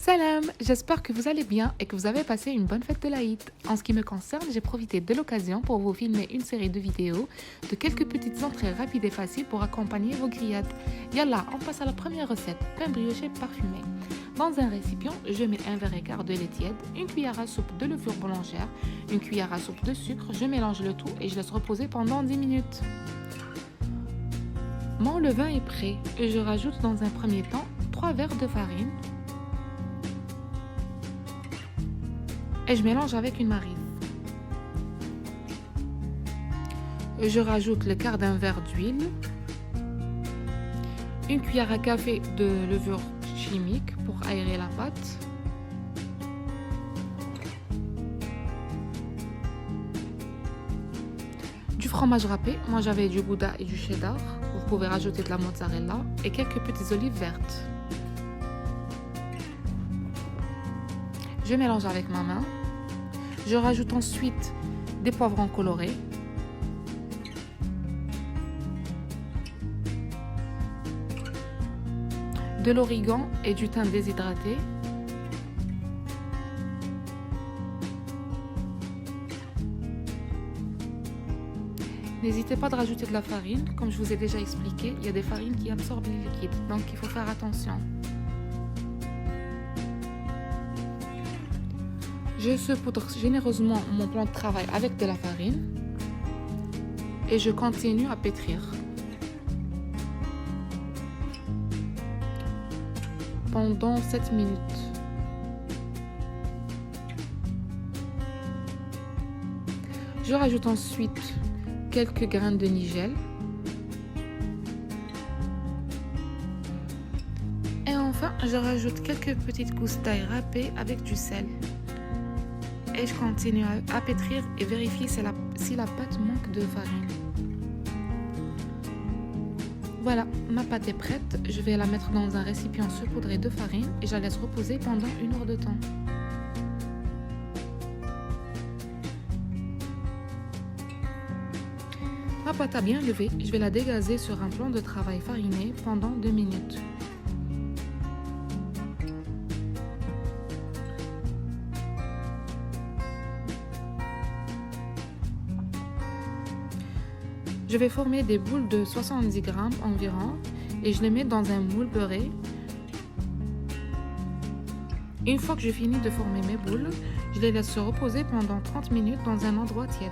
Salam, j'espère que vous allez bien et que vous avez passé une bonne fête de l'Aïd. En ce qui me concerne, j'ai profité de l'occasion pour vous filmer une série de vidéos de quelques petites entrées rapides et faciles pour accompagner vos grillades. Yallah, on passe à la première recette, pain brioché parfumé. Dans un récipient, je mets un verre et quart de lait tiède, une cuillère à soupe de levure boulangère, une cuillère à soupe de sucre, je mélange le tout et je laisse reposer pendant 10 minutes. Mon levain est prêt et je rajoute dans un premier temps 3 verres de farine et je mélange avec une maryse. Je rajoute le quart d'un verre d'huile, une cuillère à café de levure chimique pour aérer la pâte, du fromage râpé, moi j'avais du gouda et du cheddar, vous pouvez rajouter de la mozzarella et quelques petites olives vertes. Je mélange avec ma main. Je rajoute ensuite des poivrons colorés, de l'origan et du thym déshydraté, n'hésitez pas de rajouter de la farine, comme je vous ai déjà expliqué, il y a des farines qui absorbent les liquides, donc il faut faire attention. Je saupoudre généreusement mon plan de travail avec de la farine et je continue à pétrir. Pendant 7 minutes. Je rajoute ensuite quelques graines de nigel. Et enfin, je rajoute quelques petites gousses d'ail râpées avec du sel. Et je continue à pétrir et vérifier si la pâte manque de farine. Voilà, ma pâte est prête. Je vais la mettre dans un récipient saupoudré de farine et je la laisse reposer pendant 1 heure de temps. Ma pâte a bien levé, je vais la dégazer sur un plan de travail fariné pendant 2 minutes. Je vais former des boules de 70 grammes environ et je les mets dans un moule beurré. Une fois que j'ai fini de former mes boules, je les laisse se reposer pendant 30 minutes dans un endroit tiède.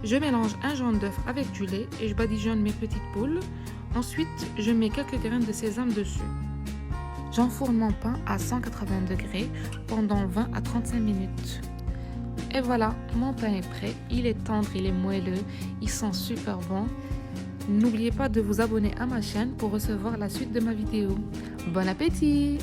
Je mélange un jaune d'œuf avec du lait et je badigeonne mes petites boules. Ensuite, je mets quelques graines de sésame dessus. J'enfourne mon pain à 180 degrés pendant 20 à 35 minutes. Et voilà, mon pain est prêt, il est tendre, il est moelleux, il sent super bon. N'oubliez pas de vous abonner à ma chaîne pour recevoir la suite de ma vidéo. Bon appétit!